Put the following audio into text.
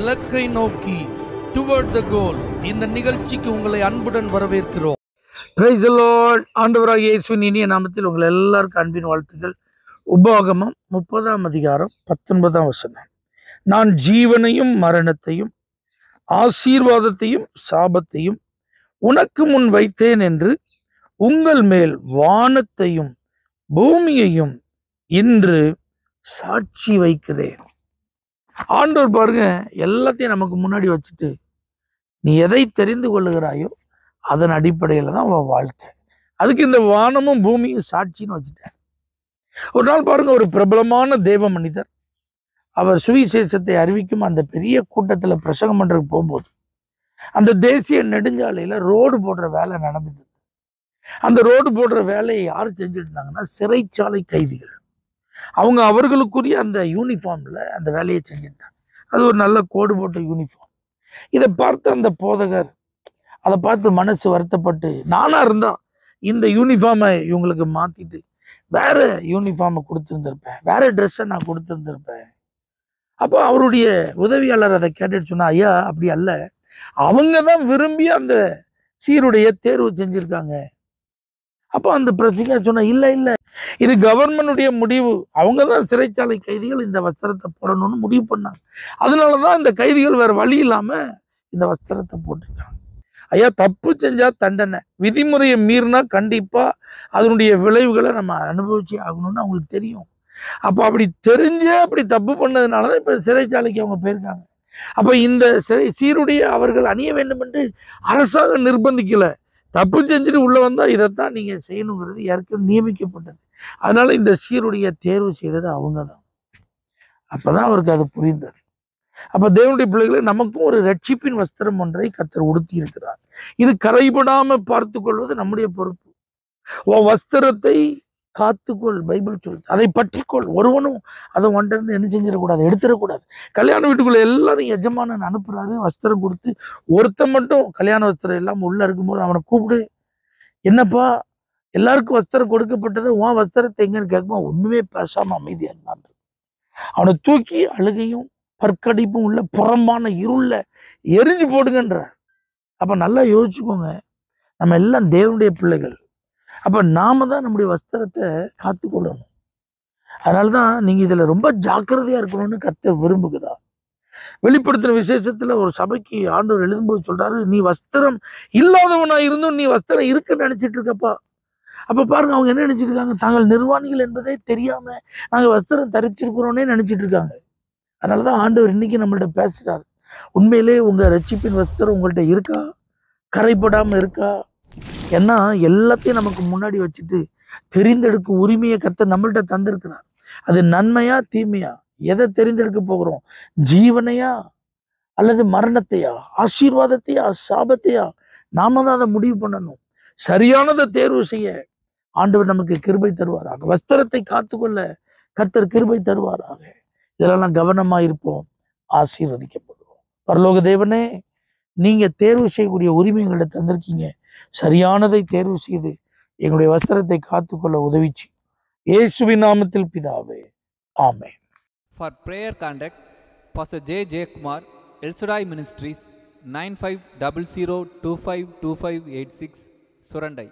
இலக்கை நோக்கி டுவர்ட் த கோல் இந்த நிகழ்ச்சிக்கு உங்களை அன்புடன் வரவேற்கிறோம். Praise the Lord. ஆண்டவராகிய இயேசுவின் இனிய நாமத்தில் உங்கள் எல்லாருக்கும் அன்பின் வாழ்த்துக்கள். உபாகமம் 30:19 நான் ஜீவனையும் மரணத்தையும் ஆசீர்வாதத்தையும் சாபத்தையும் உனக்கு முன் வைத்தேன் என்று உங்கள் மேல் வானத்தையும் பூமியையும் இன்று சாட்சி வைக்கிறேன். ஆண்டவர் பாருங்க, எல்லாத்தையும் நமக்கு முன்னாடி வச்சுட்டு நீ எதை தெரிந்து கொள்ளுகிறாயோ அதன் அடிப்படையில் தான் உன் வாழ்க்கை. அதுக்கு இந்த வானமும் பூமியும் சாட்சின்னு வச்சுட்டார். ஒரு நாள் பாருங்க, ஒரு பிரபலமான தேவ மனிதர் அவர் சுவிசேஷத்தை அறிவிக்கும் அந்த பெரிய கூட்டத்தில் பிரசங்கம் பண்றதுக்கு போகும்போது அந்த தேசிய நெடுஞ்சாலையில ரோடு போடுற வேலை நடந்துட்டு. அந்த ரோடு போடுற வேலையை யார் செஞ்சுட்டு இருந்தாங்கன்னா சிறைச்சாலை கைதிகள். அவங்க அவர்களுக்குரிய அந்த யூனிஃபார்ம்ல அந்த வேலையை செஞ்சுட்டாங்க. அது ஒரு நல்ல கோடு போட்ட யூனிஃபார்ம். இதை பார்த்து அந்த போதகர் அதை பார்த்து மனசு வருத்தப்பட்டு, நானா இருந்தா இந்த யூனிஃபார்மை இவங்களுக்கு மாத்திட்டு வேற யூனிஃபார்மை கொடுத்துருந்துருப்பேன், வேற ட்ரெஸ்ஸை நான் கொடுத்துருந்துருப்பேன். அப்போ அவருடைய உதவியாளர் அதை கேட்டுட்டு சொன்னா, ஐயா அப்படி அல்ல, அவங்க தான் விரும்பி அந்த சீருடைய தேர்வு செஞ்சிருக்காங்க. அப்போ அந்த பிரச்சனை சொன்ன, இல்ல இல்ல, இது கவர்மெண்டுடைய முடிவு. அவங்க தான் சிறைச்சாலை கைதிகள் இந்த வஸ்திரத்தை போடணும்னு முடிவு பண்ணாங்க. அதனாலதான் இந்த கைதிகள் வேற வழி இல்லாம இந்த வஸ்திரத்தை போட்டிருக்காங்க. ஐயா, தப்பு செஞ்சா தண்டனை, விதிமுறையை மீறினா கண்டிப்பா அதனுடைய விளைவுகளை நம்ம அனுபவிச்சு ஆகணும்னு அவங்களுக்கு தெரியும். அப்போ அப்படி தெரிஞ்சே அப்படி தப்பு பண்ணதுனாலதான் இப்ப சிறைச்சாலைக்கு அவங்க போயிருக்காங்க. அப்ப இந்த சீருடைய அவர்கள் அணிய வேண்டும் என்று அரசாங்கம் நிர்பந்திக்கல. தப்பு செஞ்சுட்டு உள்ள வந்தா இதைத்தான் நீங்க செய்யணுங்கிறது ஏற்கனவே நியமிக்கப்பட்டது. அதனால இந்த சீருடைய தேர்வு செய்தது அவங்க தான். அப்பதான் அவருக்கு அது புரிந்தது. அப்ப தேவனுடைய பிள்ளைகளை நமக்கும் ஒரு ரட்சிப்பின் வஸ்திரம் ஒன்றை கர்த்தர் உடுத்தி இருக்கிறார். இது கரைபடாம பார்த்து கொள்வது நம்முடைய பொறுப்பு. வஸ்திரத்தை காத்துக்கொள், பைபிள் சொல்லுது. அதை பற்றிக்கொள். ஒருவனும் அதை ஒன்றிருந்து என்ன செஞ்சிடக்கூடாது, எடுத்துடக்கூடாது. கல்யாண வீட்டுக்குள்ள எல்லாரும் எஜமானன் அனுப்புறாரு, வஸ்திரம் கொடுத்து. ஒருத்தன் மட்டும் கல்யாண வஸ்திரம் எல்லாம் உள்ள இருக்கும்போது அவனை கூப்பிடு, என்னப்பா எல்லாருக்கும் வஸ்திரம் கொடுக்கப்பட்டது, உன் வஸ்திரத்தை எங்கன்னு கேட்குமா, ஒண்ணுமே பேசாம அமைதியா இருந்தான். அவனை தூக்கி அழுகையும் பற்கடிப்பும் உள்ள புறம்பான இருள எரிஞ்சு போடுங்கன்றார். அப்ப நல்லா யோசிச்சுக்கோங்க, நம்ம எல்லாம் தேவனுடைய பிள்ளைகள். அப்ப நாம தான் நம்முடைய வஸ்திரத்தை காத்துக்கொள்ளணும். அதனாலதான் நீங்க இதுல ரொம்ப ஜாக்கிரதையா இருக்கணும்னு கர்த்தர் விரும்புகிறார். வெளிப்படுத்தின விசேஷத்துல ஒரு சபைக்கு ஆண்டவர் எழுதும்போது சொல்றாரு, நீ வஸ்திரம் இல்லாதவனா இருந்தும் நீ வஸ்திரம் இருக்குன்னு நினைச்சிட்டு இருக்கப்பா. அப்ப பாருங்க, அவங்க என்ன நினைச்சிட்டு இருக்காங்க, தாங்கள் நிர்வாணிகள் என்பதே தெரியாம நாங்க வஸ்திரம் தரிச்சிருக்கிறோன்னே நினைச்சிட்டு இருக்காங்க. அதனாலதான் ஆண்டவர் இன்னைக்கு நம்மள்ட்ட பேசுறாரு. உண்மையிலே உங்க ரட்சிப்பின் வஸ்திரம் உங்கள்கிட்ட இருக்கா, கரைப்படாம இருக்கா? ஏன்னா எல்லாத்தையும் நமக்கு முன்னாடி வச்சுட்டு தெரிந்தெடுக்கும் உரிமையை கர்த்தர் நம்மள்ட்ட தந்திருக்கிறார். அது நன்மையா தீமையா, எதை தெரிந்தெடுக்க போகிறோம், ஜீவனையா அல்லது மரணத்தையா, ஆசீர்வாதத்தையா சாபத்தையா, நாம தான் அதை முடிவு பண்ணணும். சரியானதை தேர்வு செய்ய ஆண்டவர் நமக்கு கிருபை தருவாராக. வஸ்திரத்தை காத்துக்கொள்ள கர்த்தர் கிருபை தருவாராக. இதெல்லாம் கவனமா இருப்போம், ஆசீர்வதிக்கப்படுவோம். பரலோக தேவனே, நீங்க தேர்வு செய்யக்கூடிய உரிமை எங்கள்ட்ட தந்திருக்கீங்க. சரியானதை தேர்வு செய்து எங்களுடைய வஸ்திரத்தை காத்துக்கொள்ள உதவிச்சு இயேசுவின் நாமத்தில் பிதாவே, ஆமென். For prayer contact, Pastor J. J. Kumar, El Shaddai Ministries, 9500252586, Surandai.